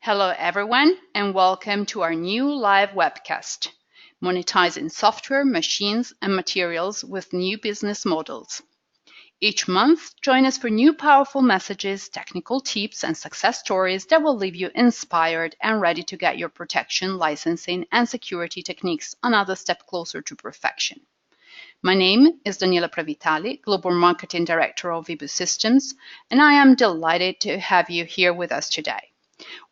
Hello everyone and welcome to our new live webcast, Monetizing Software, Machines and Materials with New Business Models. Each month, join us for new powerful messages, technical tips and success stories that will leave you inspired and ready to get your protection, licensing and security techniques another step closer to perfection. My name is Daniela Pravitali, Global Marketing Director of WIBU-SYSTEMS, and I am delighted to have you here with us today.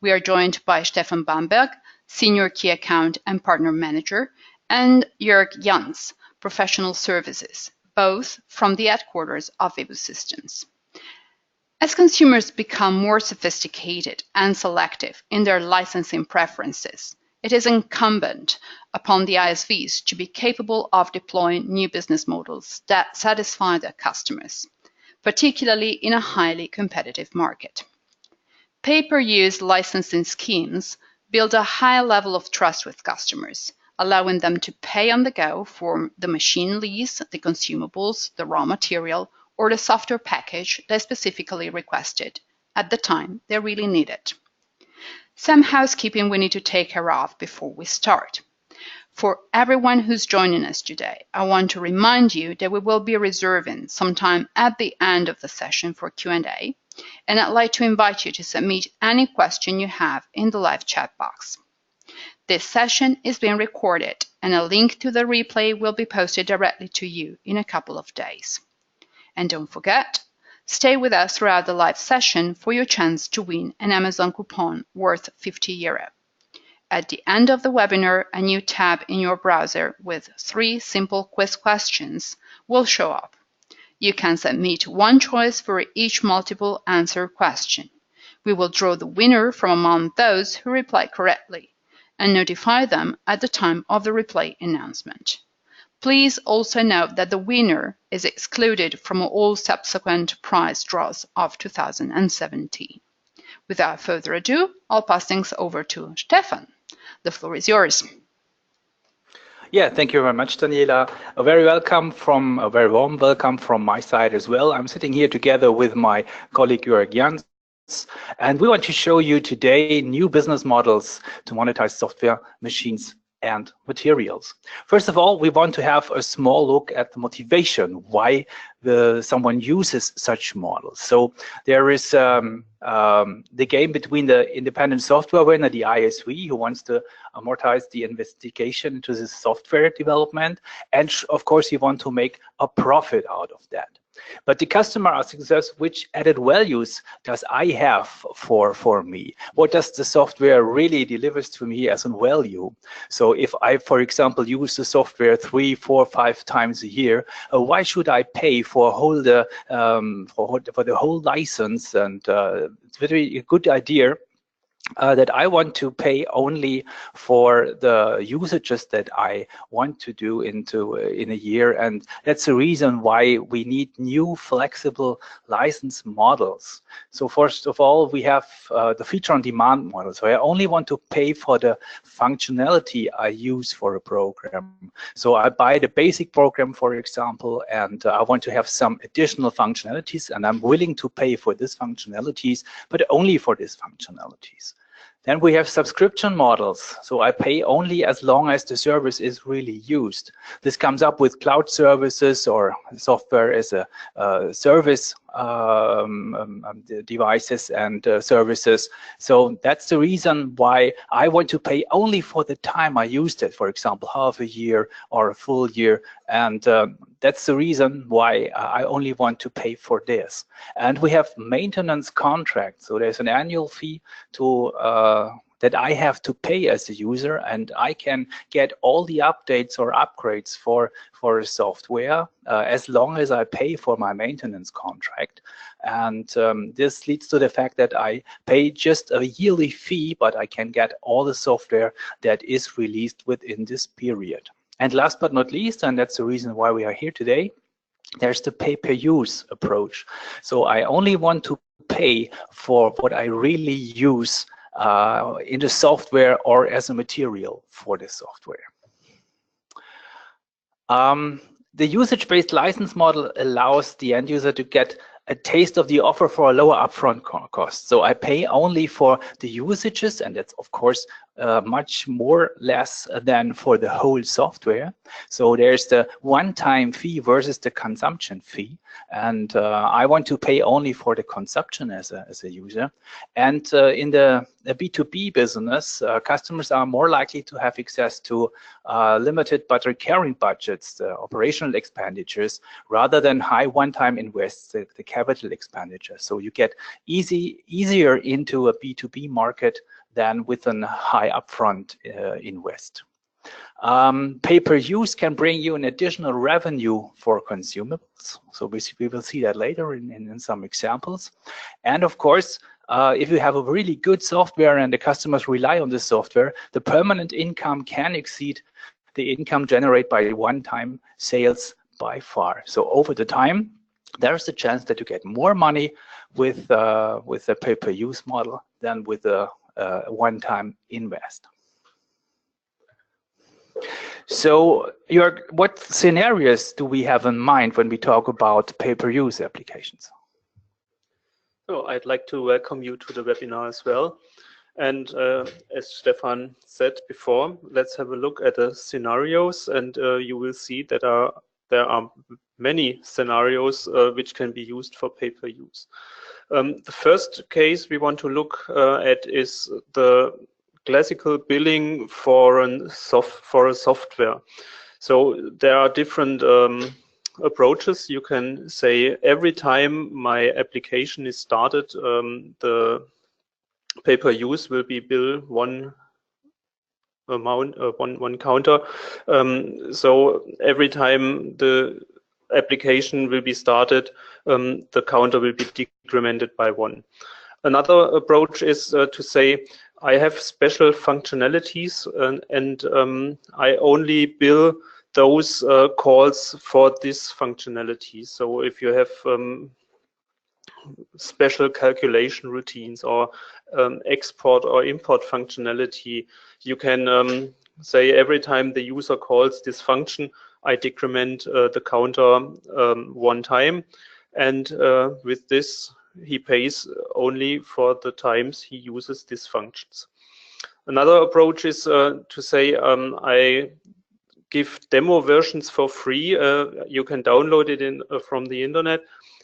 We are joined by Stefan Bamberg, Senior Key Account and Partner Manager, and Jörg Jans, Professional Services, both from the headquarters of WIBU-SYSTEMS. As consumers become more sophisticated and selective in their licensing preferences, it is incumbent upon the ISVs to be capable of deploying new business models that satisfy their customers, particularly in a highly competitive market. Pay-per-use licensing schemes build a high level of trust with customers, allowing them to pay on the go for the machine lease, the consumables, the raw material, or the software package they specifically requested at the time they really need it. Some housekeeping we need to take care of before we start. For everyone who's joining us today, I want to remind you that we will be reserving some time at the end of the session for Q&A, and I'd like to invite you to submit any question you have in the live chat box. This session is being recorded, and a link to the replay will be posted directly to you in a couple of days. And don't forget, stay with us throughout the live session for your chance to win an Amazon coupon worth €50. At the end of the webinar, a new tab in your browser with 3 simple quiz questions will show up. You can submit one choice for each multiple answer question. We will draw the winner from among those who reply correctly and notify them at the time of the replay announcement. Please also note that the winner is excluded from all subsequent prize draws of 2017. Without further ado, I'll pass things over to Stefan. The floor is yours. Yeah, thank you very much, Daniela. A very warm welcome from my side as well. I'm sitting here together with my colleague Jörg Jans, and we want to show you today new business models to monetize software, machines, and materials. First of all, we want to have a small look at the motivation, why someone uses such models. So there is the game between the independent software vendor, the ISV, who wants to amortize the investigation into the software development, and of course you want to make a profit out of that. But the customer asks us, which added values does I have for me? What does the software really delivers to me as a value? So if I, for example, use the software 3, 4, 5 times a year, why should I pay for the whole license? And it's very a good idea. That I want to pay only for the usages that I want to do in a year, and that's the reason why we need new flexible license models. So first of all, we have the feature-on-demand model. So I only want to pay for the functionality I use for a program. So I buy the basic program, for example, and I want to have some additional functionalities, and I'm willing to pay for these functionalities, but only for these functionalities. Then we have subscription models. So I pay only as long as the service is really used. This comes up with cloud services or software as a service devices and services. So that's the reason why I want to pay only for the time I used it, for example, half a year or a full year. And that's the reason why I only want to pay for this. And we have maintenance contracts. So there's an annual fee to that I have to pay as a user, and I can get all the updates or upgrades for software as long as I pay for my maintenance contract. And this leads to the fact that I pay just a yearly fee, but I can get all the software that is released within this period. And last but not least, and that's the reason why we are here today, there's the pay-per-use approach. So I only want to pay for what I really use in the software or as a material for the software. The usage-based license model allows the end user to get a taste of the offer for a lower upfront cost. So I pay only for the usages, and that's of course much more less than for the whole software. So there's the one-time fee versus the consumption fee, and I want to pay only for the consumption as a user. And in the B2B business, customers are more likely to have access to limited but recurring budgets, the operational expenditures, rather than high one-time invests, the capital expenditure. So you get easier into a B2B market than with a high upfront invest. Pay-per-use can bring you an additional revenue for consumables. So we will see that later in some examples. And of course, if you have a really good software and the customers rely on the software, the permanent income can exceed the income generated by one-time sales by far. So over the time, there's a chance that you get more money with a pay-per-use model than with a one-time invest. So what scenarios do we have in mind when we talk about pay-per-use applications? So I'd like to welcome you to the webinar as well. And as Stefan said before, let's have a look at the scenarios, and you will see that there are many scenarios which can be used for pay-per-use. The first case we want to look at is the classical billing for a software. So there are different approaches. You can say every time my application is started, the pay-per-use will be bill one amount, one counter. So every time the application will be started, the counter will be decremented by 1. Another approach is to say I have special functionalities and I only bill those calls for this functionality. So if you have special calculation routines or export or import functionality, you can say every time the user calls this function, I decrement the counter 1 time, and with this he pays only for the times he uses these functions. Another approach is to say I give demo versions for free. You can download it from the internet,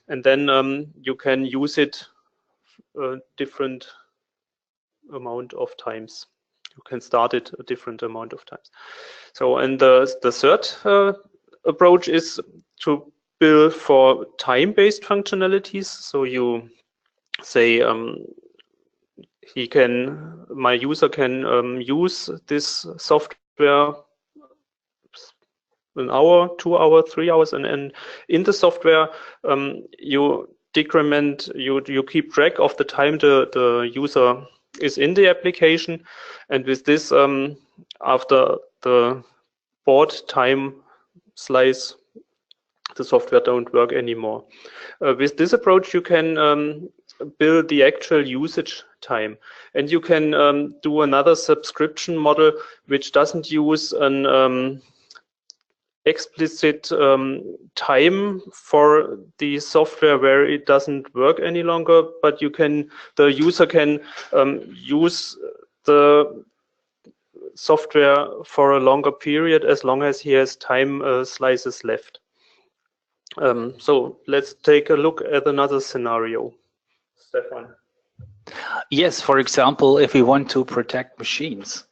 and then you can use it a different amount of times. You can start it a different amount of times. So, and the third approach is to bill for time-based functionalities. So you say my user can use this software an hour, 2 hours, 3 hours, and in the software you decrement, you keep track of the time the user is in the application, and with this after the board time slice, the software don't work anymore. With this approach you can bill the actual usage time, and you can do another subscription model which doesn't use an explicit time for the software where it doesn't work any longer, but the user can use the software for a longer period as long as he has time slices left. So let's take a look at another scenario. Stefan. Yes, for example, if we want to protect machines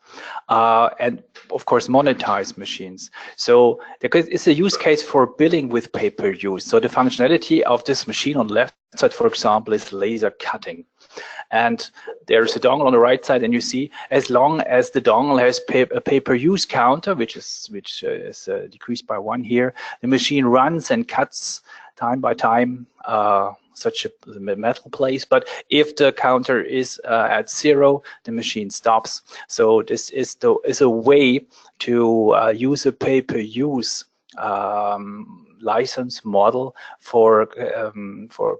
and of course monetize machines. So it's a use case for billing with pay-per-use. So the functionality of this machine on the left side, for example, is laser cutting. And there's a dongle on the right side, and you see as long as the dongle has a pay-per-use counter, which is decreased by 1 here, the machine runs and cuts time by time such a metal place. But if the counter is at 0, the machine stops. So this is a way to use a pay-per-use license model for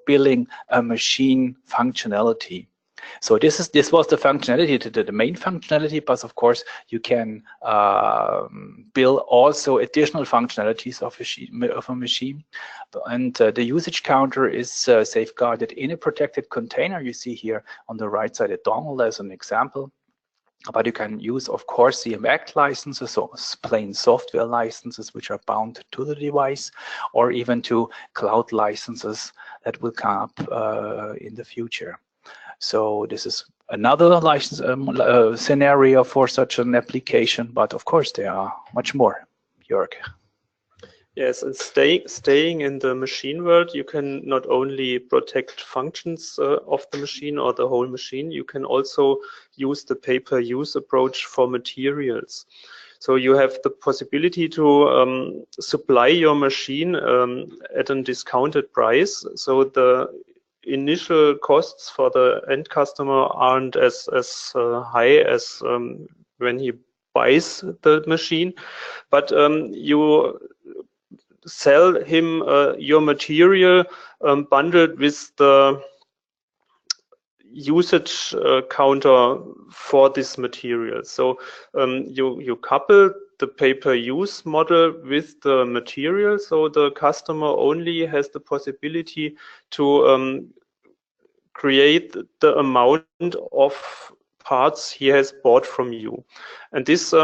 billing a machine functionality. So this was the functionality, the main functionality, but of course you can build also additional functionalities of a machine. And the usage counter is safeguarded in a protected container. You see here on the right side a dongle as an example. But you can use, of course, CMX licenses or plain software licenses which are bound to the device, or even to cloud licenses that will come up in the future. So this is another license scenario for such an application, but of course there are much more. Jörg. Yes, and staying in the machine world, you can not only protect functions of the machine or the whole machine, you can also use the pay-per-use approach for materials. So you have the possibility to supply your machine at a discounted price. So the initial costs for the end customer aren't as high as when he buys the machine, but you sell him your material bundled with the usage counter for this material. So you couple the pay-per-use model with the material, so the customer only has the possibility to create the amount of parts he has bought from you. And this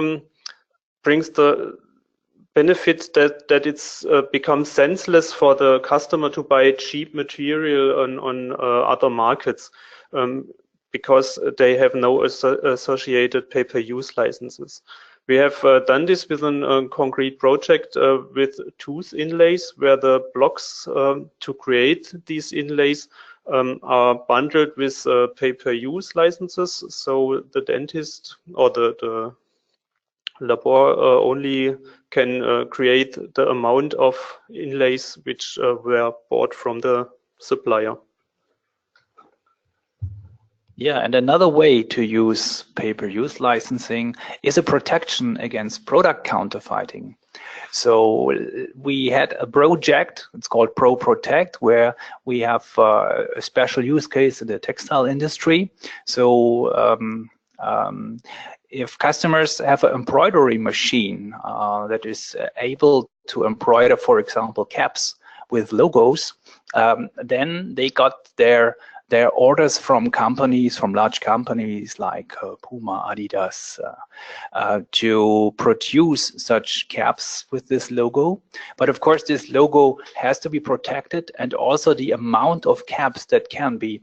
brings the benefit that it's become senseless for the customer to buy cheap material on other markets because they have no associated pay-per-use licenses. We have done this with a concrete project with tooth inlays, where the blocks to create these inlays are bundled with pay-per-use licenses. So the dentist or the labor only can create the amount of inlays which were bought from the supplier. Yeah, and another way to use pay-per-use licensing is a protection against product counterfeiting. So we had a project, it's called Pro Protect, where we have a special use case in the textile industry. So if customers have an embroidery machine that is able to embroider, for example, caps with logos, then they got their orders from companies, from large companies like Puma, Adidas, to produce such caps with this logo. But of course, this logo has to be protected, and also the amount of caps that can be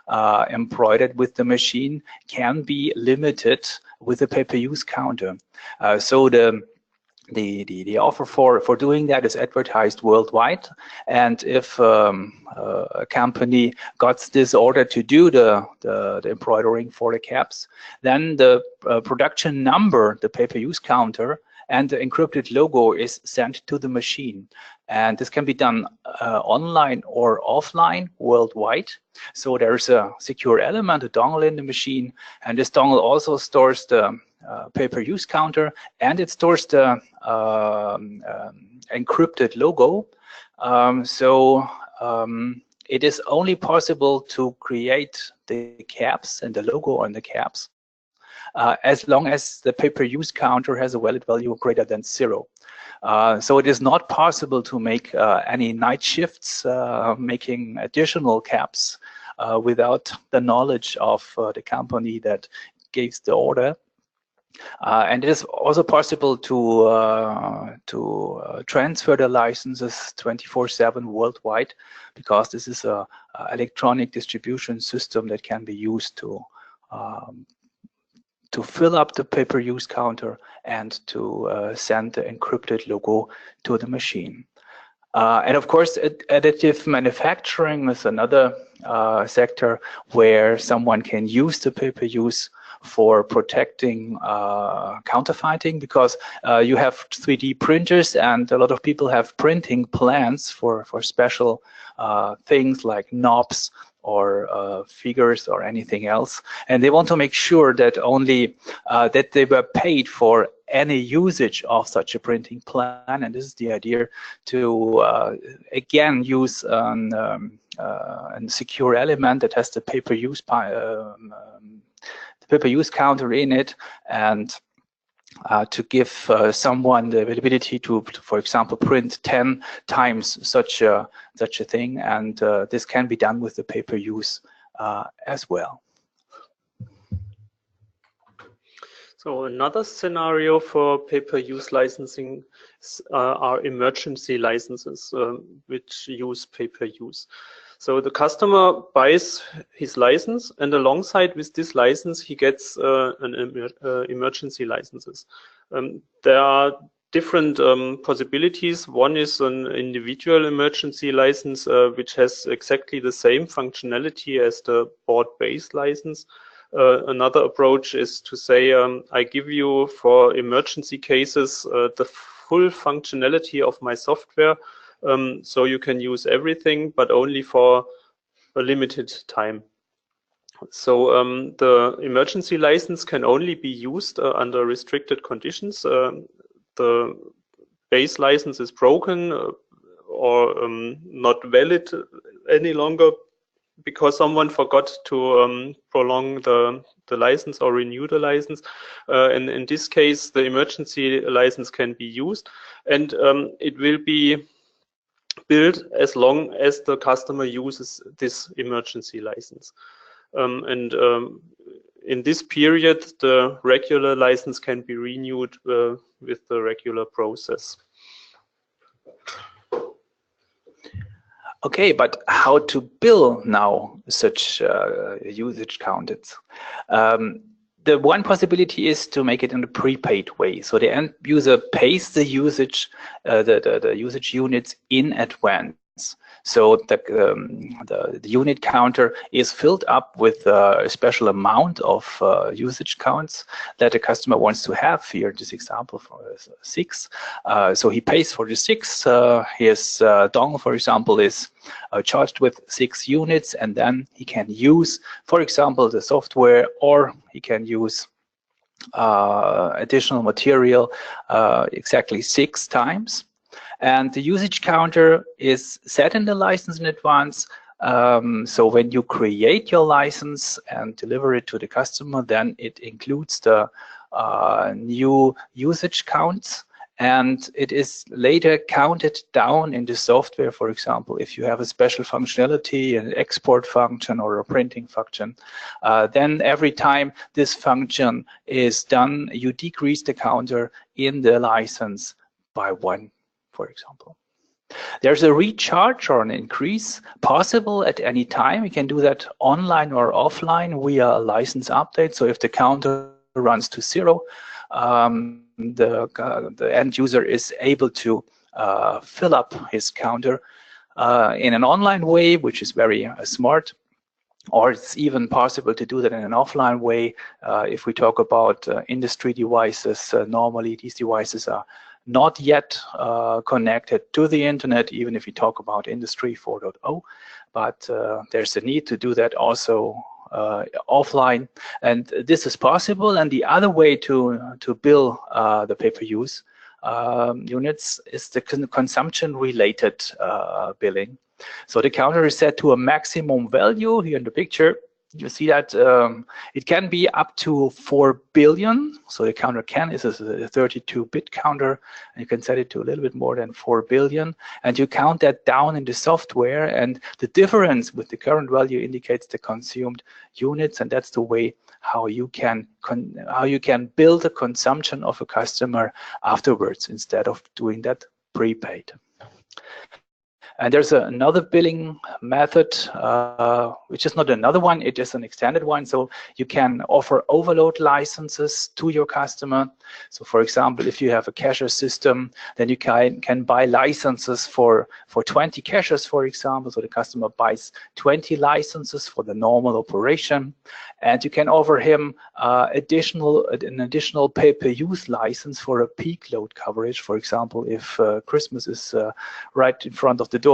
embroidered with the machine can be limited with a pay-per-use counter. So the offer for doing that is advertised worldwide, and if a company got this order to do the embroidering for the caps, then the production number, the pay-per-use counter, and the encrypted logo is sent to the machine. And this can be done online or offline worldwide. So there's a secure element, a dongle in the machine, and this dongle also stores the pay-per-use counter, and it stores the encrypted logo. It is only possible to create the caps and the logo on the caps as long as the pay-per-use counter has a valid value greater than 0. So it is not possible to make any night shifts making additional caps without the knowledge of the company that gives the order. And it is also possible to transfer the licenses 24/7 worldwide, because this is a electronic distribution system that can be used to fill up the pay-per-use counter and to send the encrypted logo to the machine. And of course, additive manufacturing is another sector where someone can use the pay-per-use for protecting counterfeiting, because you have 3D printers, and a lot of people have printing plans for special things like knobs or figures or anything else, and they want to make sure that only that they were paid for any usage of such a printing plan. And this is the idea to again use a secure element that has the pay-per-use counter in it, and to give someone the availability to, for example, print 10 times such a thing, and this can be done with the pay-per-use as well. So another scenario for pay-per-use licensing are emergency licenses, which use pay-per-use. So the customer buys his license, and alongside with this license, he gets emergency licenses. There are different possibilities. One is an individual emergency license, which has exactly the same functionality as the board base license. Another approach is to say, I give you for emergency cases the full functionality of my software, so you can use everything, but only for a limited time. So the emergency license can only be used under restricted conditions. The base license is broken or not valid any longer because someone forgot to prolong the license or renew the license. And in this case, the emergency license can be used, and it will be billed as long as the customer uses this emergency license. In this period, the regular license can be renewed with the regular process. Okay, but how to bill now such usage counted? The one possibility is to make it in a prepaid way. So the end user pays the usage, the usage units in advance. So the unit counter is filled up with a special amount of usage counts that the customer wants to have. Here in this example for 6. So he pays for the 6. His dongle, for example, is charged with 6 units, and then he can use, for example, the software, or he can use additional material exactly 6 times. And the usage counter is set in the license in advance. So when you create your license and deliver it to the customer, then it includes the new usage counts, and it is later counted down in the software. For example, if you have a special functionality, an export function or a printing function, then every time this function is done, you decrease the counter in the license by 1. For example, there's a recharge or an increase possible at any time. You can do that online or offline via a license update. So if the counter runs to 0, the end user is able to fill up his counter in an online way, which is very smart. Or it's even possible to do that in an offline way. If we talk about industry devices, normally these devices are not yet connected to the internet, even if we talk about Industry 4.0, but there's a need to do that also offline, and this is possible. And the other way to bill the pay-per-use units is the consumption-related billing. So the counter is set to a maximum value. Here in the picture, you see that it can be up to 4 billion. So the counter is a 32-bit counter, and you can set it to a little bit more than 4 billion. And you count that down in the software, and the difference with the current value indicates the consumed units, and that's the way how you can bill the consumption of a customer afterwards instead of doing that prepaid. And there's another billing method, which is not another one, it is an extended one. So you can offer overload licenses to your customer. So for example, if you have a cashier system, then you can buy licenses for 20 cashiers, for example. So the customer buys 20 licenses for the normal operation. And you can offer him an additional pay-per-use license for a peak load coverage. For example, if Christmas is right in front of the door,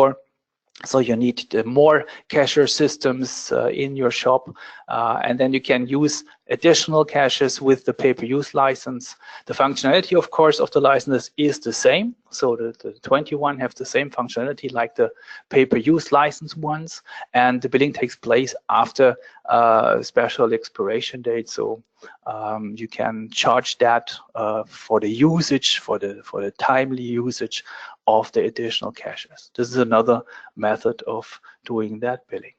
So you need more cashier systems in your shop, and then you can use additional caches with the pay-per-use license. The functionality, of course, of the licenses is the same. So the 21 have the same functionality like the pay-per-use license ones, and the billing takes place after special expiration date. So you can charge that for the usage, for the timely usage of the additional caches. This is another method of doing that billing.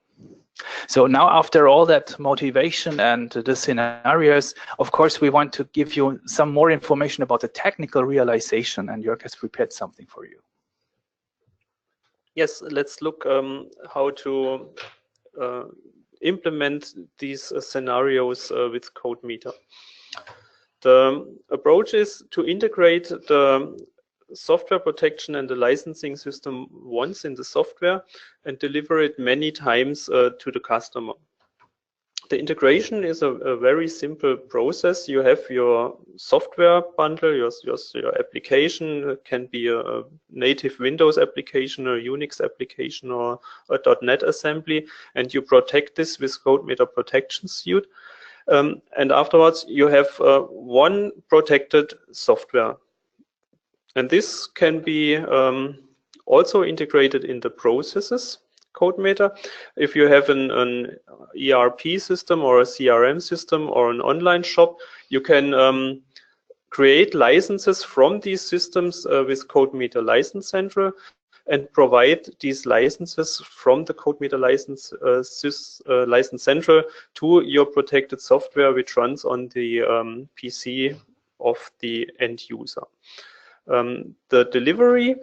So now, after all that motivation and the scenarios, of course, we want to give you some more information about the technical realization, and Jörg has prepared something for you. Yes, let's look how to implement these scenarios with CodeMeter. The approach is to integrate the software protection and the licensing system once in the software and deliver it many times to the customer. The integration is a very simple process. You have your software bundle, your application. It can be a native Windows application, or a Unix application, or a .NET assembly, and you protect this with CodeMeter Protection Suite. And afterwards, you have one protected software. And this can be also integrated in the processes CodeMeter. If you have an ERP system or a CRM system or an online shop, you can create licenses from these systems with CodeMeter License Central and provide these licenses from the CodeMeter License Central to your protected software, which runs on the PC of the end user. The delivery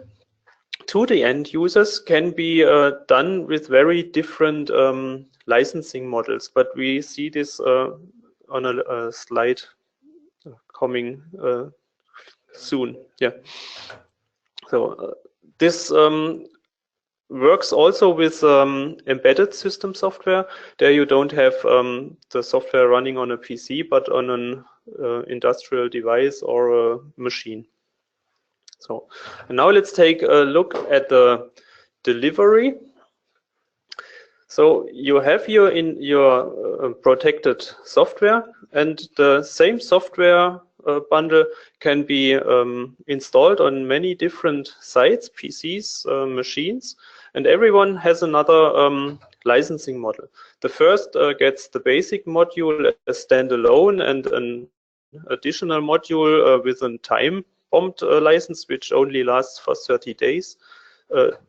to the end users can be done with very different licensing models, but we see this on a slide coming soon. Yeah. So this works also with embedded system software. There you don't have the software running on a PC, but on an industrial device or a machine. So now let's take a look at the delivery. So you have here in your protected software, and the same software bundle can be installed on many different sites, PCs, machines, and everyone has another licensing model. The first gets the basic module as standalone and an additional module with a time-bombed license, which only lasts for 30 days.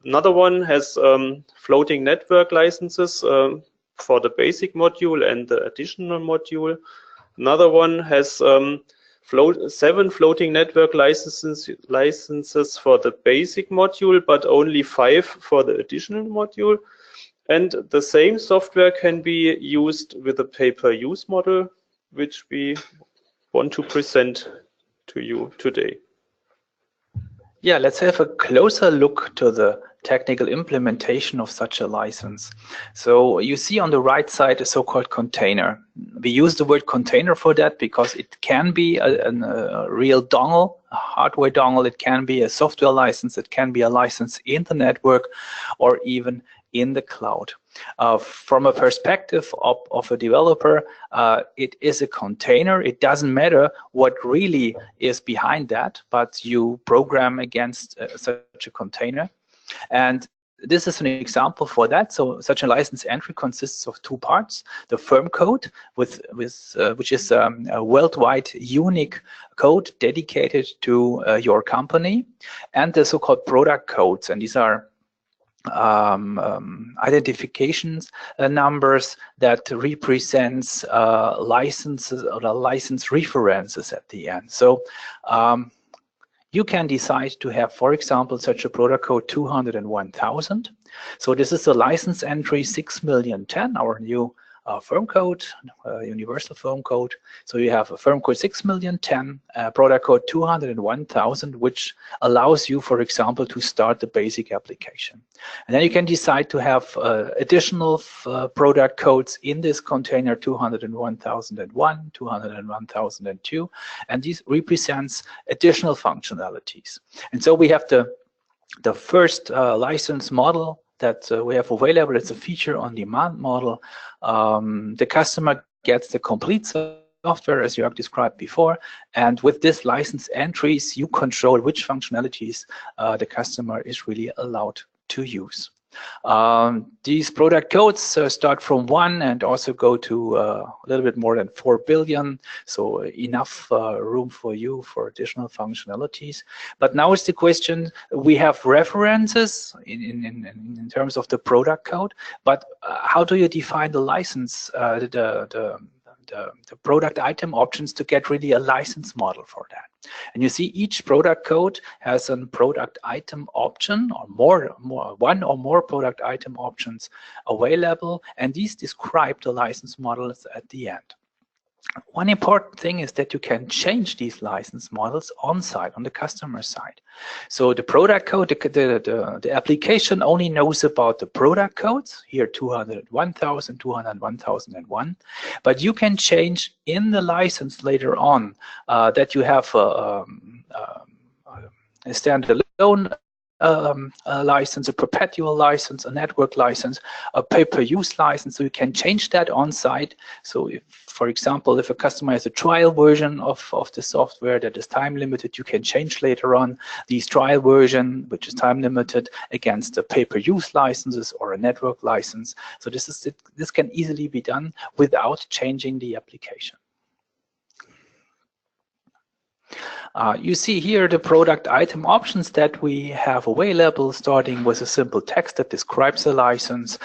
Another one has floating network licenses for the basic module and the additional module. Another one has 7 floating network licenses for the basic module, but only 5 for the additional module. And the same software can be used with a pay-per-use model, which we want to present to you today. Yeah, let's have a closer look to the technical implementation of such a license. So you see on the right side a so-called container. We use the word container for that because it can be a real dongle, a hardware dongle. It can be a software license. It can be a license in the network or even in the cloud. From a perspective of a developer, it is a container. It doesn't matter what really is behind that, but you program against such a container. And this is an example for that. So such a license entry consists of 2 parts: the firm code, which is a worldwide unique code dedicated to your company, and the so-called product codes. And these are identifications numbers that represents licenses or license references at the end. So you can decide to have, for example, such a product code 201,000. So this is a license entry 6,000,010, our new firm code, universal firm code. So you have a firm code 6,000,010, product code 201,000, which allows you, for example, to start the basic application. And then you can decide to have additional product codes in this container, 201,001, 201,002, and this represents additional functionalities. And so we have the first license model that we have available. It's a feature on demand model. The customer gets the complete software as Jörg described before, and with this license entries, you control which functionalities the customer is really allowed to use. These product codes start from 1 and also go to a little bit more than 4 billion, so enough room for you for additional functionalities. But now is the question, we have references in terms of the product code, but how do you define the license, the product item options to get really a license model for that? And you see each product code has a product item option or one or more product item options available, and these describe the license models at the end. One important thing is that you can change these license models on site, on the customer side. So the product code, the application only knows about the product codes, here 201,000, 201,001, but you can change in the license later on that you have a standalone license, a perpetual license, a network license, a pay-per-use license, so you can change that on site. So if, for example, if a customer has a trial version of the software that is time limited, you can change later on this trial version, which is time limited, against a pay-per-use licenses or a network license. So this can easily be done without changing the application. You see here the product item options that we have available, starting with a simple text that describes the license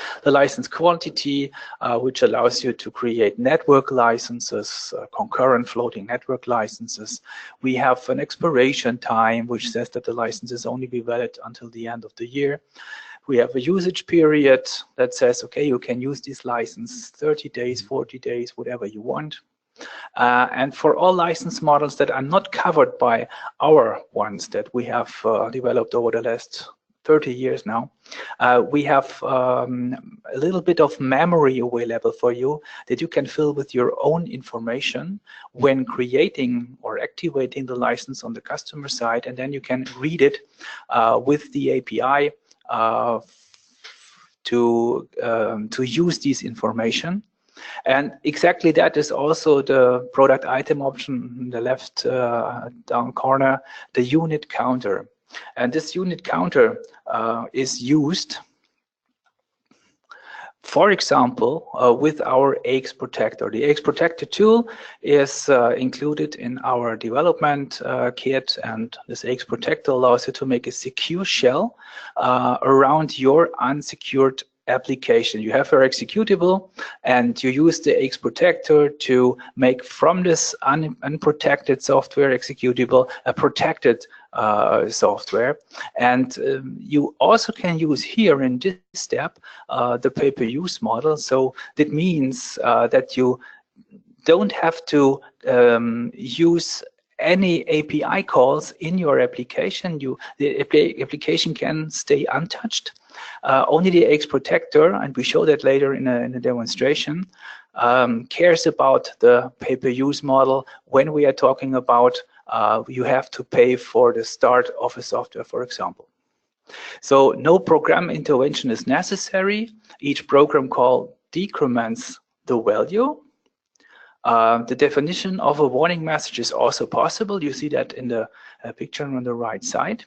quantity, which allows you to create network licenses, concurrent floating network licenses. We have an expiration time, which says that the licenses only be valid until the end of the year. We have a usage period that says, okay, you can use this license 30 days, 40 days, whatever you want. And for all license models that are not covered by our ones that we have developed over the last 30 years now, we have a little bit of memory available for you that you can fill with your own information when creating or activating the license on the customer side, and then you can read it with the API to use this information. And exactly that is also the product item option in the left down corner, the unit counter. And this unit counter is used, for example, with our AX Protector. The AX Protector tool is included in our development kit, and this AX Protector allows you to make a secure shell around your unsecured application. You have your executable, and you use the AX Protector to make from this unprotected software executable a protected software. And you also can use here in this step the pay-per-use model. So that means that you don't have to use any API calls in your application. The application can stay untouched. Only the AX Protector, and we show that later in a demonstration, cares about the pay-per-use model when we are talking about you have to pay for the start of a software, for example. So no program intervention is necessary. Each program call decrements the value. The definition of a warning message is also possible. You see that in the picture on the right side.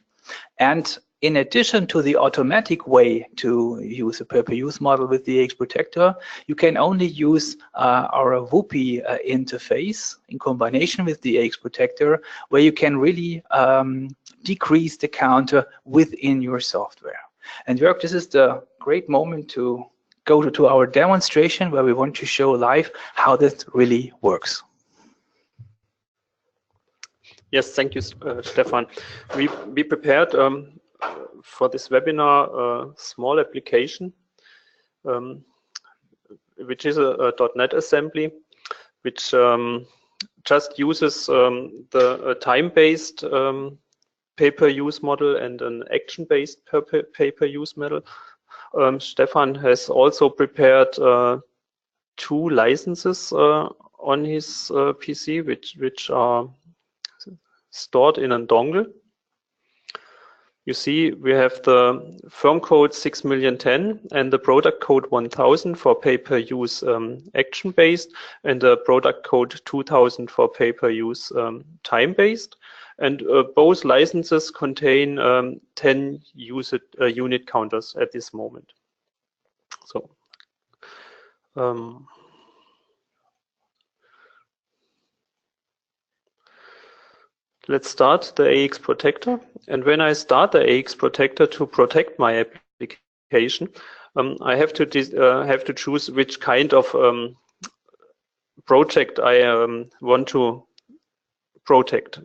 And in addition to the automatic way to use a pay-per-use model with the AX Protector, you can only use our WUPI interface in combination with the AX Protector, where you can really decrease the counter within your software. And Jörg, this is the great moment to go to our demonstration where we want to show live how this really works. Yes, thank you, Stefan. We prepared for this webinar a small application, which is a .NET assembly, which just uses the time-based pay-per-use model and an action-based pay-per-use model. Stefan has also prepared 2 licenses on his PC, which are stored in a dongle. You see, we have the firm code 6.010 and the product code 1000 for pay-per-use action-based, and the product code 2000 for pay-per-use time-based. And both licenses contain 10 unit counters at this moment. So let's start the AX protector. And when I start the AX protector to protect my application, I have to choose which kind of project I want to protect.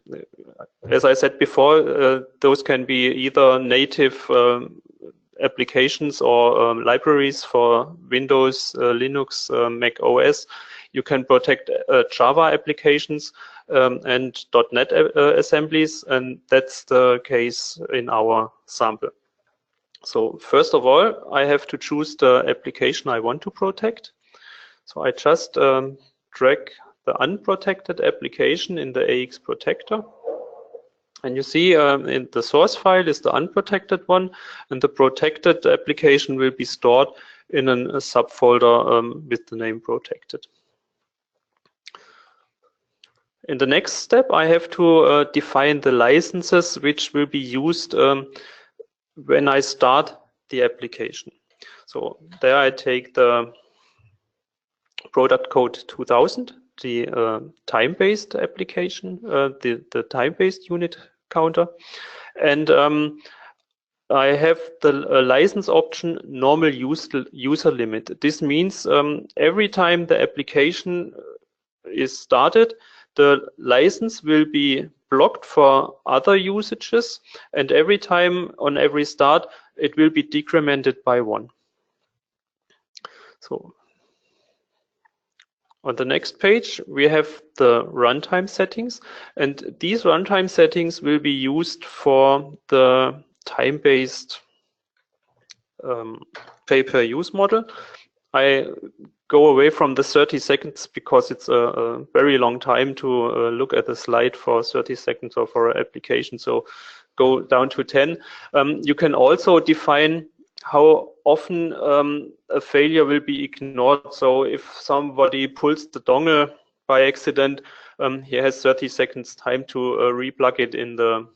As I said before, those can be either native applications or libraries for Windows, Linux, Mac OS. You can protect Java applications and .NET assemblies, and that's the case in our sample. So first of all, I have to choose the application I want to protect. So I just drag the unprotected application in the AX protector. And you see in the source file is the unprotected one, and the protected application will be stored in a subfolder with the name protected. In the next step, I have to define the licenses which will be used when I start the application. So there I take the product code 2000, the time-based application, the time-based unit counter, and I have the license option normal user limit. This means every time the application is started, the license will be blocked for other usages, and every time on every start, it will be decremented by 1. So on the next page, we have the runtime settings, and these runtime settings will be used for the time-based pay-per-use model. I go away from the 30 seconds because it's a very long time to look at the slide for 30 seconds or for an application, so go down to 10. You can also define how often a failure will be ignored. So if somebody pulls the dongle by accident, he has 30 seconds time to replug it in the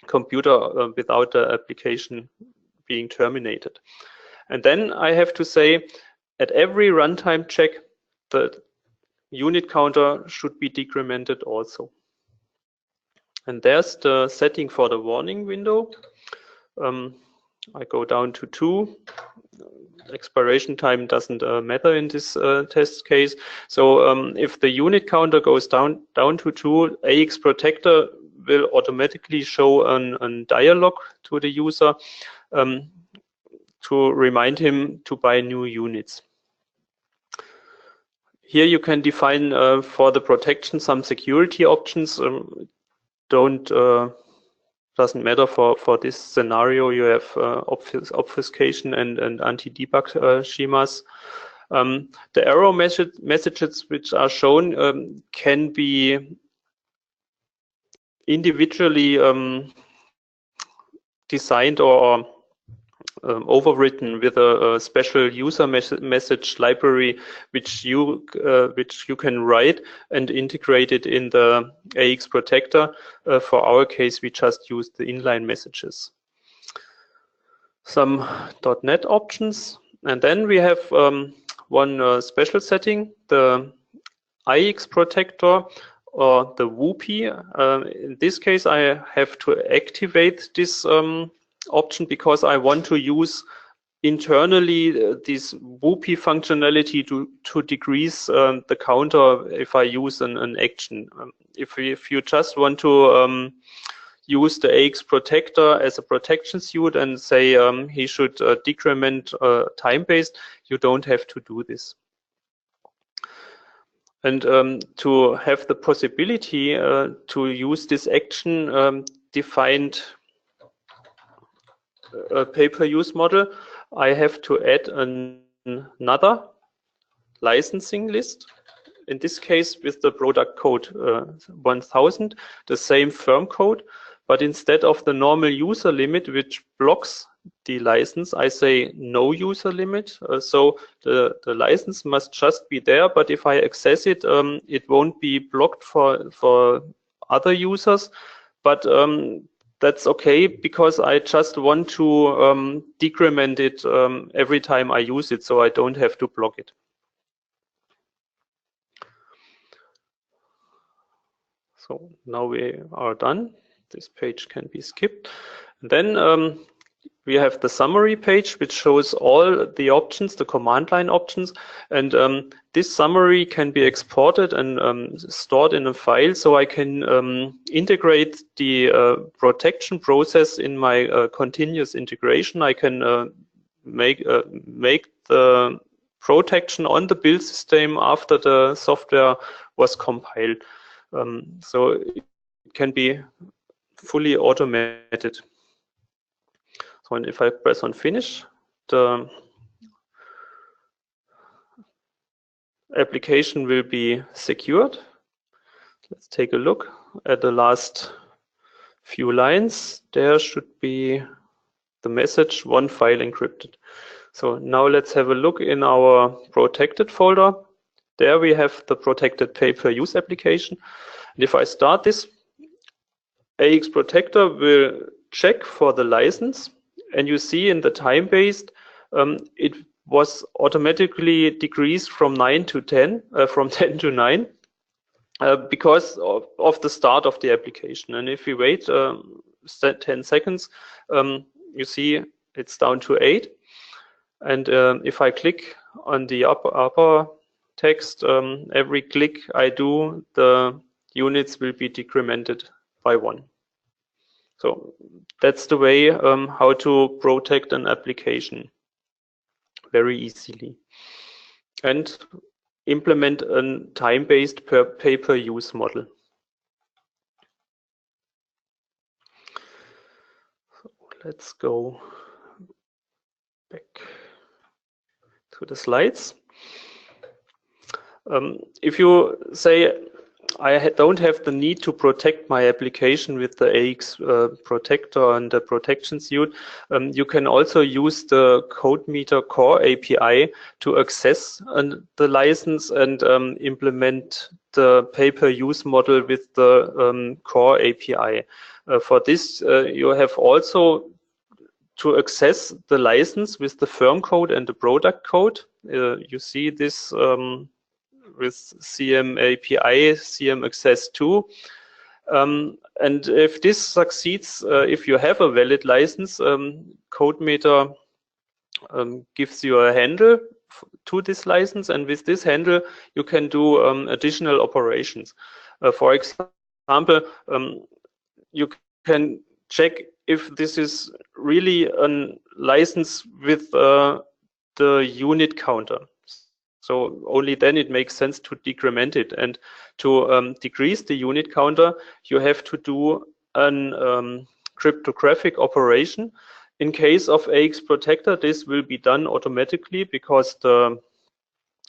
computer without the application being terminated. And then I have to say, at every runtime check, the unit counter should be decremented also. And there's the setting for the warning window. I go down to 2. Expiration time doesn't matter in this test case. So if the unit counter goes down to 2, AX protector will automatically show a dialog to the user to remind him to buy new units. Here you can define for the protection some security options. Doesn't matter for this scenario. You have obfuscation and anti-debug schemas. The error messages which are shown can be individually designed or overwritten with a special user message library which you can write and integrate it in the AX protector. For our case, we just use the inline messages. Some .NET options, and then we have one special setting, the IX protector or the WIBU. In this case, I have to activate this option because I want to use internally this WIBU functionality to decrease the counter if I use an action. If you just want to use the AX protector as a protection suite and say he should decrement time-based, you don't have to do this. And to have the possibility to use this action defined pay-per-use model, I have to add another licensing list. In this case, with the product code 1000, the same firm code, but instead of the normal user limit, which blocks the license, I say no user limit. So the license must just be there, but if I access it, it won't be blocked for other users. But that's okay, because I just want to decrement it every time I use it, so I don't have to block it. So now we are done. This page can be skipped. And then we have the summary page, which shows all the options, the command line options. And this summary can be exported and stored in a file, so I can integrate the protection process in my continuous integration. I can make the protection on the build system after the software was compiled. So it can be fully automated. So if I press on finish, the application will be secured. Let's take a look at the last few lines. There should be the message, one file encrypted. So now let's have a look in our protected folder. There we have the protected pay-per-use application. And if I start this, AX Protector will check for the license. And you see in the time-based, it was automatically decreased from 9 to 10, from 10 to 9, because of the start of the application. And if we wait 10 seconds, you see it's down to 8. And if I click on the upper text, every click I do, the units will be decremented by 1. So that's the way how to protect an application very easily and implement a time-based pay-per-use model. So let's go back to the slides. If you say, I don't have the need to protect my application with the AX Protector and the protection suite, you can also use the CodeMeter Core API to access the license and implement the pay-per-use model with the Core API. For this, you have also to access the license with the firm code and the product code. You see this with CM API, CM access 2. And if this succeeds, if you have a valid license, CodeMeter gives you a handle to this license, and with this handle you can do additional operations. For example, you can check if this is really a license with the unit counter. So only then it makes sense to decrement it. And to decrease the unit counter, you have to do an cryptographic operation. In case of AX Protector, this will be done automatically because the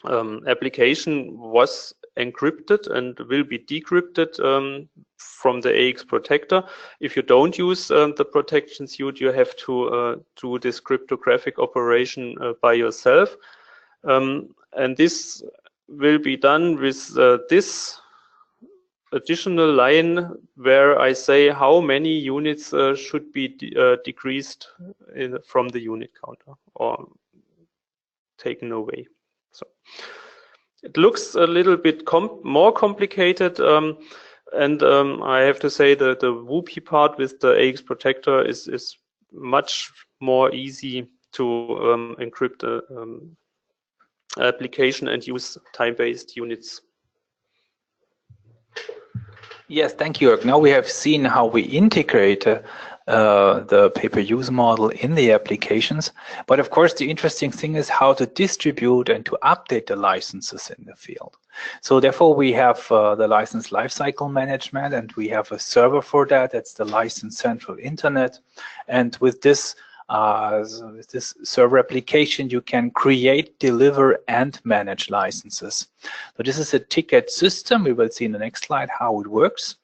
application was encrypted and will be decrypted from the AX Protector. If you don't use the protection suite, you have to do this cryptographic operation by yourself. And this will be done with this additional line where I say how many units should be decreased from the unit counter or taken away. So it looks a little bit more complicated, and I have to say that the WUPI part with the AX Protector is much more easy to encrypt application and use time-based units. Yes, thank you, Jörg. Now we have seen how we integrate the pay-per-use model in the applications. But of course, the interesting thing is how to distribute and to update the licenses in the field. So therefore, we have the license lifecycle management, and we have a server for that. That's the License Central Internet. And with this server application, you can create, deliver, and manage licenses. So this is a ticket system. We will see in the next slide how it works.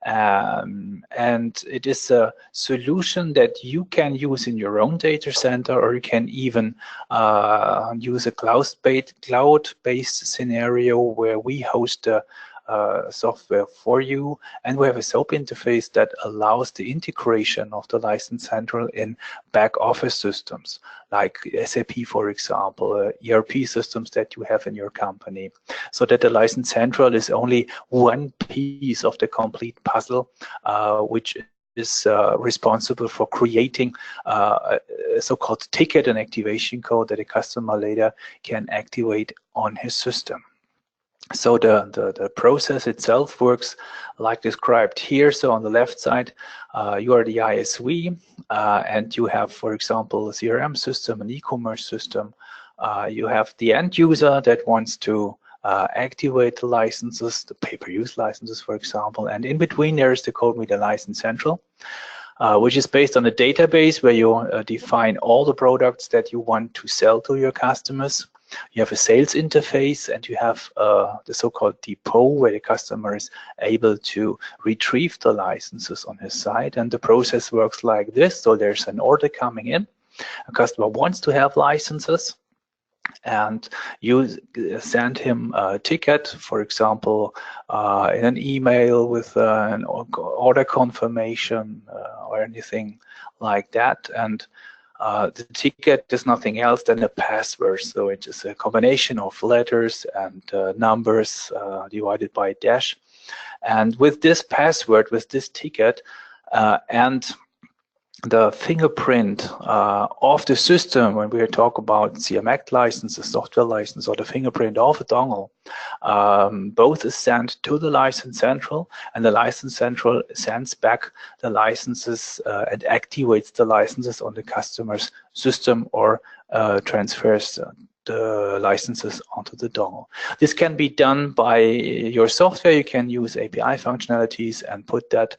And it is a solution that you can use in your own data center, or you can even use a cloud-based scenario where we host the software for you, and we have a SOAP interface that allows the integration of the License Central in back office systems like SAP, for example, ERP systems that you have in your company, so that the License Central is only one piece of the complete puzzle, which is responsible for creating a so-called ticket and activation code that a customer later can activate on his system. So the process itself works like described here. So on the left side, you are the ISV, and you have, for example, a CRM system, an e-commerce system. You have the end user that wants to activate the licenses, the pay-per-use licenses, for example. And in between, there is the code with the License Central, which is based on a database where you define all the products that you want to sell to your customers. You have a sales interface, and you have the so-called depot where the customer is able to retrieve the licenses on his site. And the process works like this. So there's an order coming in. A customer wants to have licenses, and you send him a ticket, for example, in an email with an order confirmation or anything like that. And the ticket is nothing else than a password. So it is a combination of letters and numbers divided by a dash. And with this password, with this ticket, and the fingerprint of the system, when we talk about CMAC license, the software license, or the fingerprint of a dongle, both is sent to the License Central, and the License Central sends back the licenses and activates the licenses on the customer's system, or transfers the licenses onto the dongle. This can be done by your software. You can use API functionalities and put that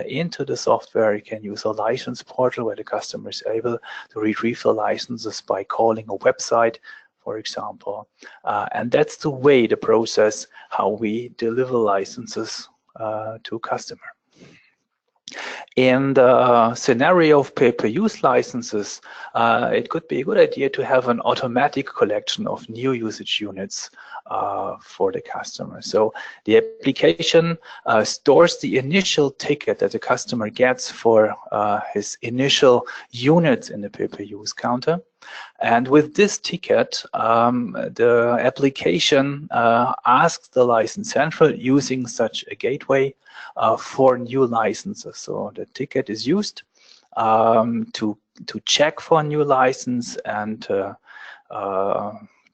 into the software. You can use a license portal where the customer is able to retrieve the licenses by calling a website, for example. And that's the way, the process, how we deliver licenses to customer. In the scenario of pay-per-use licenses, it could be a good idea to have an automatic collection of new usage units for the customer. So the application stores the initial ticket that the customer gets for his initial units in the pay-per-use counter. And with this ticket, the application asks the License Central, using such a gateway, for new licenses. So the ticket is used to check for a new license, and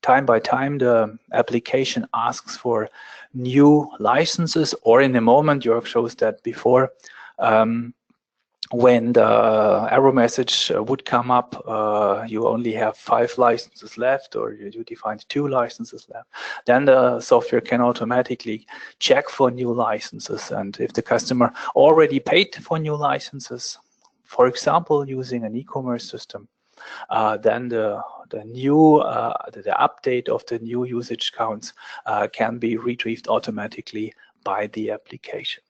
time by time the application asks for new licenses, or in the moment, Jörg shows that before, when the error message would come up, you only have 5 licenses left, or you defined 2 licenses left, then the software can automatically check for new licenses. And if the customer already paid for new licenses, for example, using an e-commerce system, then the update of the new usage counts can be retrieved automatically by the application.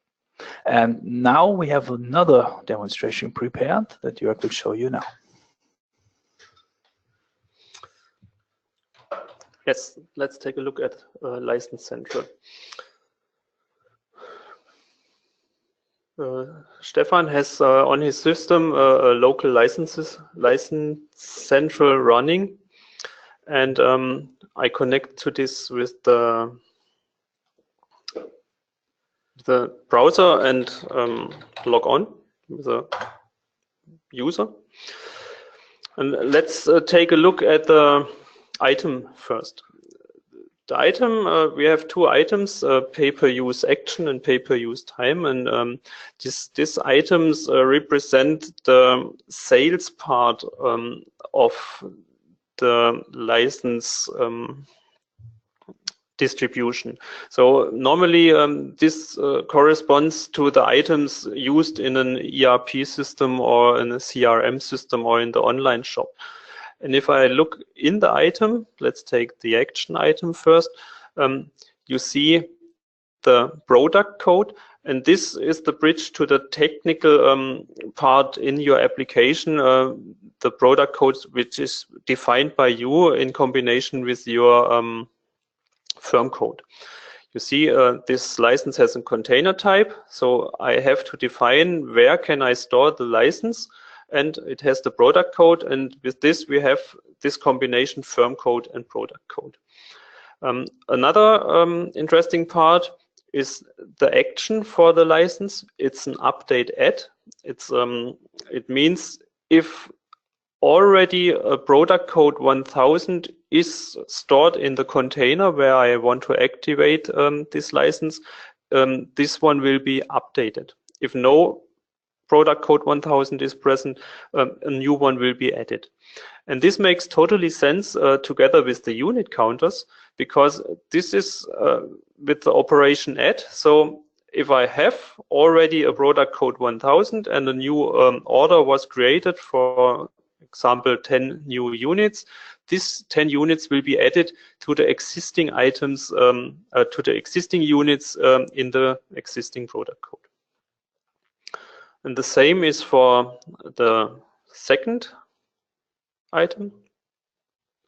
And now we have another demonstration prepared that Jörg will show you now. Yes, let's take a look at License Central. Stefan has on his system a local License Central running, and I connect to this with the browser and log on with the user. And let's take a look at the item first. The item, we have 2 items, pay-per-use action and pay-per-use time, and these items represent the sales part of the license distribution. So normally this corresponds to the items used in an ERP system or in a CRM system or in the online shop. And if I look in the item, let's take the action item first, you see the product code, and this is the bridge to the technical part in your application, the product code which is defined by you in combination with your firm code. You see, this license has a container type, so I have to define where can I store the license, and it has the product code, and with this we have this combination firm code and product code. Another interesting part is the action for the license. It's an update add. It means if already a product code 1000 is stored in the container where I want to activate this license, this one will be updated. If no product code 1000 is present, a new one will be added. And this makes totally sense together with the unit counters, because this is with the operation add. So if I have already a product code 1000 and a new order was created, for example 10 new units, these 10 units will be added to the existing items, to the existing units in the existing product code. And the same is for the second item.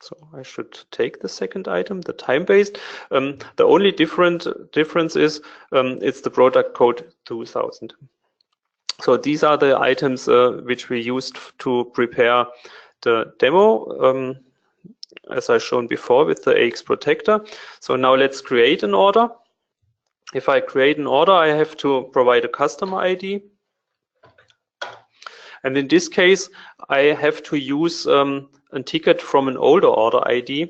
So I should take the second item, the time-based. The only difference is it's the product code 2000. So these are the items which we used to prepare the demo, as I shown before with the AX protector. So now let's create an order. If I create an order, I have to provide a customer ID. And in this case, I have to use a ticket from an older order ID,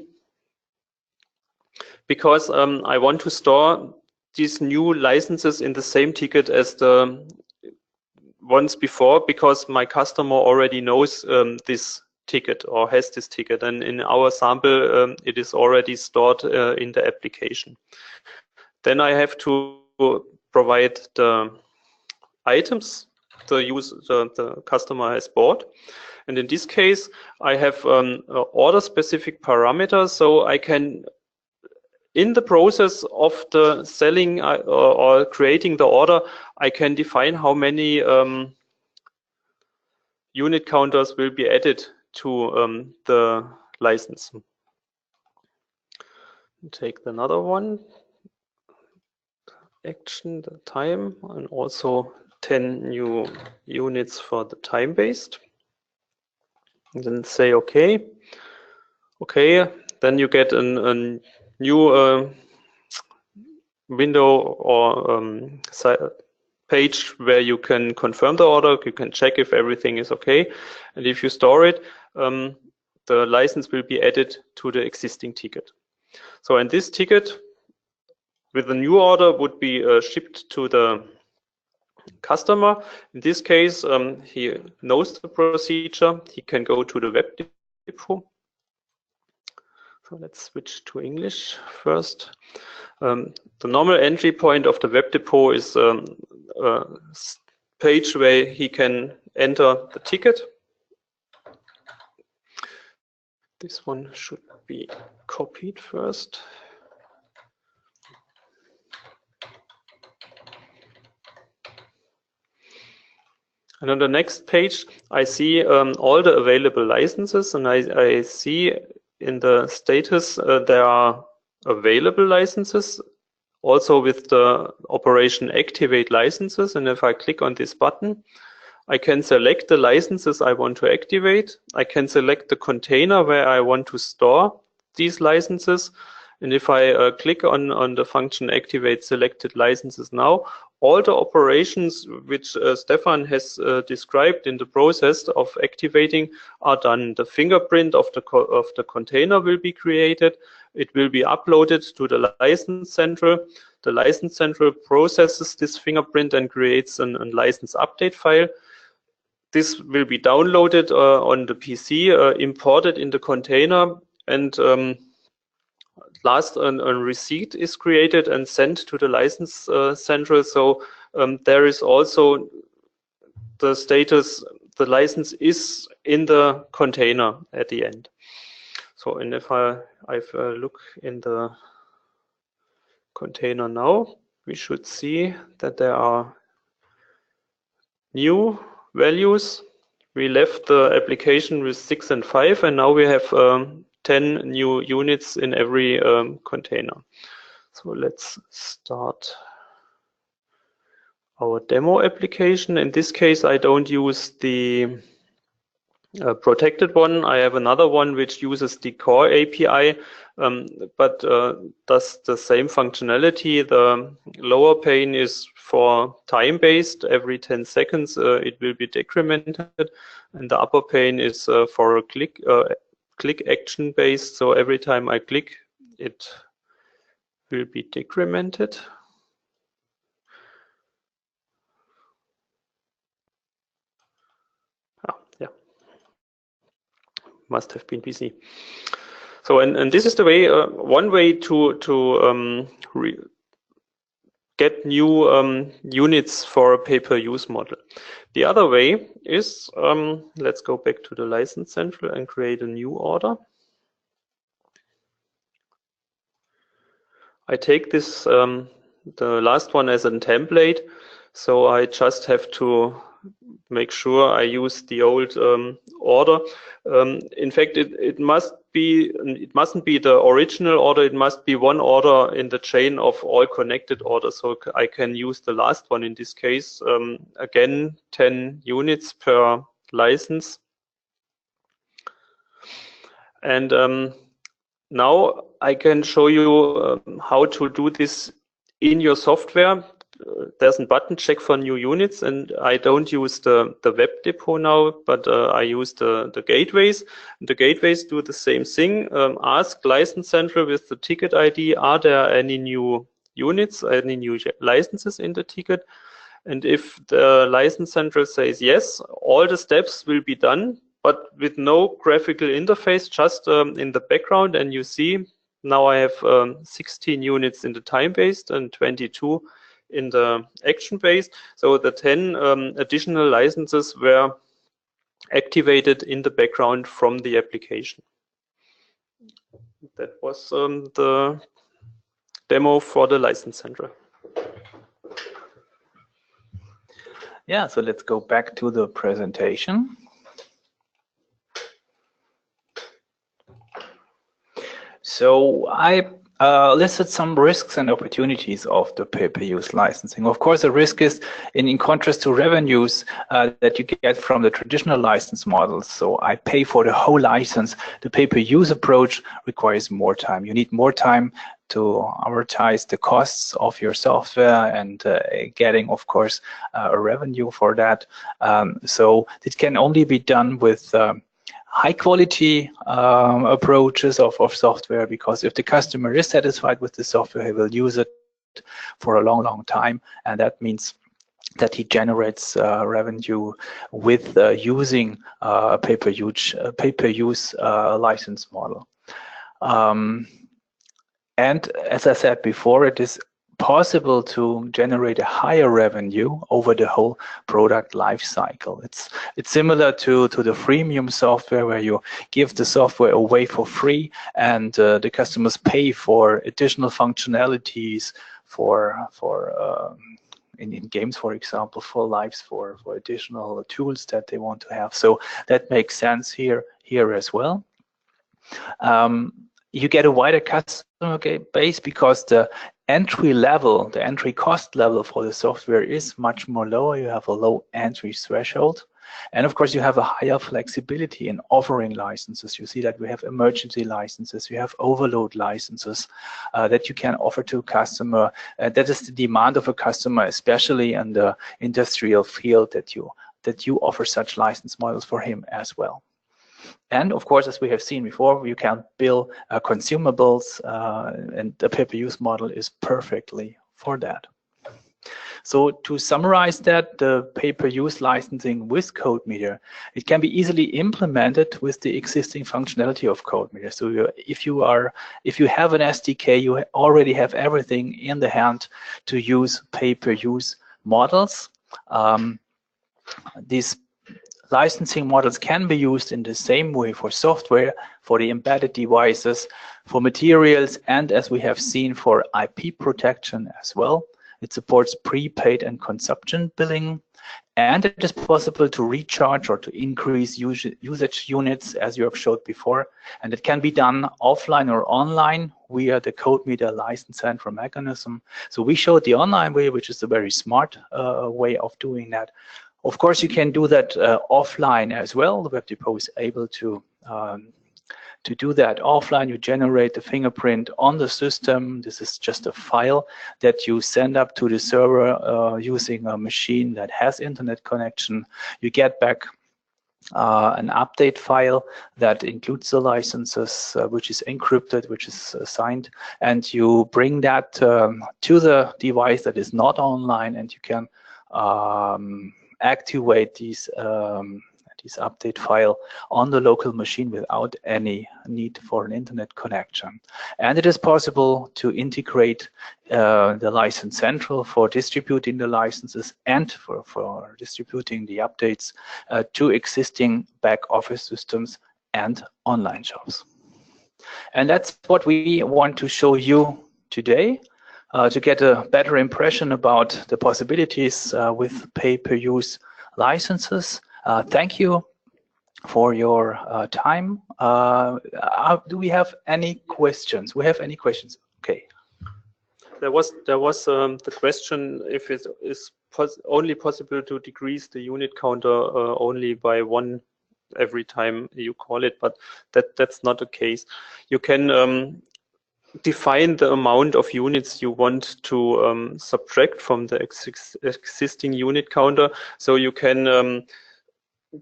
because I want to store these new licenses in the same ticket as the ones before, because my customer already knows this ticket or has this ticket. And in our sample, it is already stored in the application. Then I have to provide the items the customer has bought. And in this case, I have order specific parameters, so I can, in the process of the selling or creating the order, I can define how many unit counters will be added to the license. Take another one, action, the time, and also 10 new units for the time-based. And then say okay. Okay, then you get a new window or page where you can confirm the order. You can check if everything is okay. And if you store it, the license will be added to the existing ticket. So, and this ticket with the new order would be shipped to the customer. In this case, he knows the procedure. He can go to the web depot. So let's switch to English first. The normal entry point of the web depot is a page where he can enter the ticket. This one should be copied first. And on the next page, I see all the available licenses, and I see in the status there are available licenses, also with the operation activate licenses. And if I click on this button, I can select the licenses I want to activate. I can select the container where I want to store these licenses. And if I click on the function activate selected licenses now, all the operations which Stefan has described in the process of activating are done. The fingerprint of the container will be created. It will be uploaded to the license central. The license central processes this fingerprint and creates a license update file. This will be downloaded on the PC, imported in the container, and last, a receipt is created and sent to the license central. So there is also the status, the license is in the container at the end. So, and if I look in the container now, we should see that there are new values. We left the application with 6 and 5, and now we have 10 new units in every container. So let's start our demo application. In this case, I don't use the protected one. I have another one which uses the core API, but does the same functionality. The lower pane is for time-based. Every 10 seconds it will be decremented, and the upper pane is for a click action-based. So every time I click, it will be decremented. Must have been busy. So, and this is the way, one way to get new units for a pay-per-use model. The other way is, let's go back to the License Central and create a new order. I take this, the last one as a template, so I just have to make sure I use the old order. In fact, it mustn't be the original order. It must be one order in the chain of all connected orders. So I can use the last one in this case. Again, 10 units per license. And now I can show you how to do this in your software. There's a button check for new units, and I don't use the web depot now, but I use the gateways. The gateways do the same thing. Ask License Central with the ticket ID, are there any new units, any new licenses in the ticket? And if the License Central says yes, all the steps will be done, but with no graphical interface, just in the background. And you see, now I have 16 units in the time-based and 22 in the action-based. So the 10 additional licenses were activated in the background from the application. That was the demo for the License Central. Yeah, so let's go back to the presentation. So I listed some risks and opportunities of the pay-per-use licensing. Of course, the risk is in contrast to revenues that you get from the traditional license models. So I pay for the whole license. The pay-per-use approach requires more time. You need more time to amortize the costs of your software and getting, of course, a revenue for that. So it can only be done with high quality approaches of software, because if the customer is satisfied with the software, he will use it for a long time, and that means that he generates revenue with using a pay-per-use license model. And as I said before, it is possible to generate a higher revenue over the whole product life cycle. It's similar to the freemium software, where you give the software away for free, and the customers pay for additional functionalities in games, for example, for lives, for additional tools that they want to have. So that makes sense here as well. You get a wider customer base because the entry cost level for the software is much more lower. You have a low entry threshold. And of course, you have a higher flexibility in offering licenses. You see that we have emergency licenses, we have overload licenses that you can offer to a customer. That is the demand of a customer, especially in the industrial field, that you offer such license models for him as well. And of course, as we have seen before, you can bill consumables, and the pay-per-use model is perfectly for that. So to summarize that, the pay-per-use licensing with CodeMeter, it can be easily implemented with the existing functionality of CodeMeter. So if you have an SDK, you already have everything in the hand to use pay-per-use models. These licensing models can be used in the same way for software, for the embedded devices, for materials, and as we have seen, for IP protection as well. It supports prepaid and consumption billing. And it is possible to recharge or to increase usage units, as you have showed before. And it can be done offline or online via the code meter license central mechanism. So we showed the online way, which is a very smart way of doing that. Of course, you can do that offline as well. The Web Depot is able to do that offline. You generate the fingerprint on the system. This is just a file that you send up to the server using a machine that has internet connection. You get back an update file that includes the licenses, which is encrypted, which is signed, and you bring that to the device that is not online, and you can activate these update file on the local machine without any need for an internet connection. And it is possible to integrate the license central for distributing the licenses and for distributing the updates to existing back office systems and online shops. And that's what we want to show you today to get a better impression about the possibilities with pay-per-use licenses. Thank you for your time. Do we have any questions? We have any questions? Okay. There was the question if it is only possible to decrease the unit counter only by 1 every time you call it, but that's not the case. You can define the amount of units you want to subtract from the existing unit counter. So you can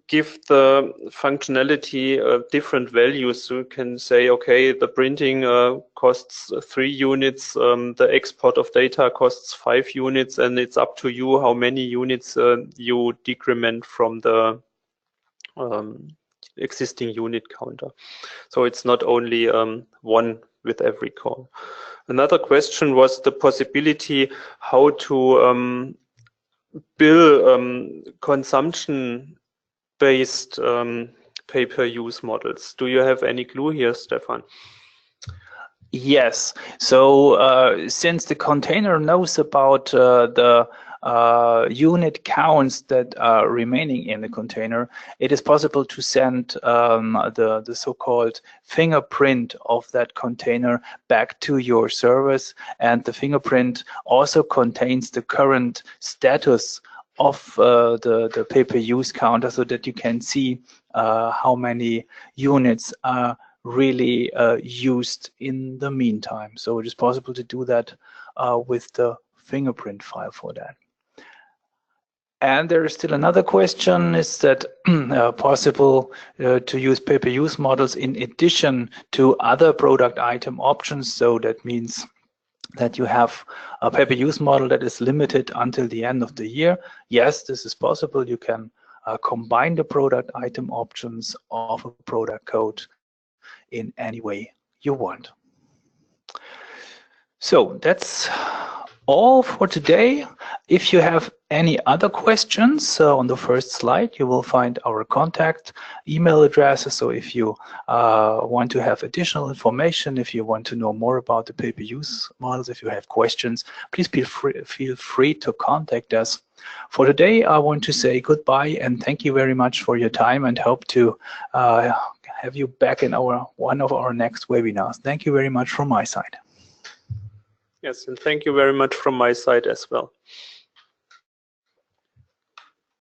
give the functionality different values. So you can say, okay, the printing costs 3 units, the export of data costs 5 units, and it's up to you how many units you decrement from the existing unit counter. So it's not only 1 with every call. Another question was the possibility how to bill consumption-based pay-per-use models. Do you have any clue here, Stefan? Yes. So since the container knows about the unit counts that are remaining in the container, it is possible to send the so-called fingerprint of that container back to your service. And the fingerprint also contains the current status of the pay-per-use counter, so that you can see how many units are really used in the meantime. So it is possible to do that with the fingerprint file for that. And there is still another question, is that possible to use pay-per-use models in addition to other product item options? So that means that you have a pay-per-use model that is limited until the end of the year. Yes, this is possible. You can combine the product item options of a product code in any way you want. So that's all for today. If you have any other questions, on the first slide you will find our contact email addresses. So if you want to have additional information, if you want to know more about the pay-per-use models, if you have questions, please feel free to contact us. For today, I want to say goodbye and thank you very much for your time, and hope to have you back in one of our next webinars. Thank you very much from my side. Yes, and thank you very much from my side as well.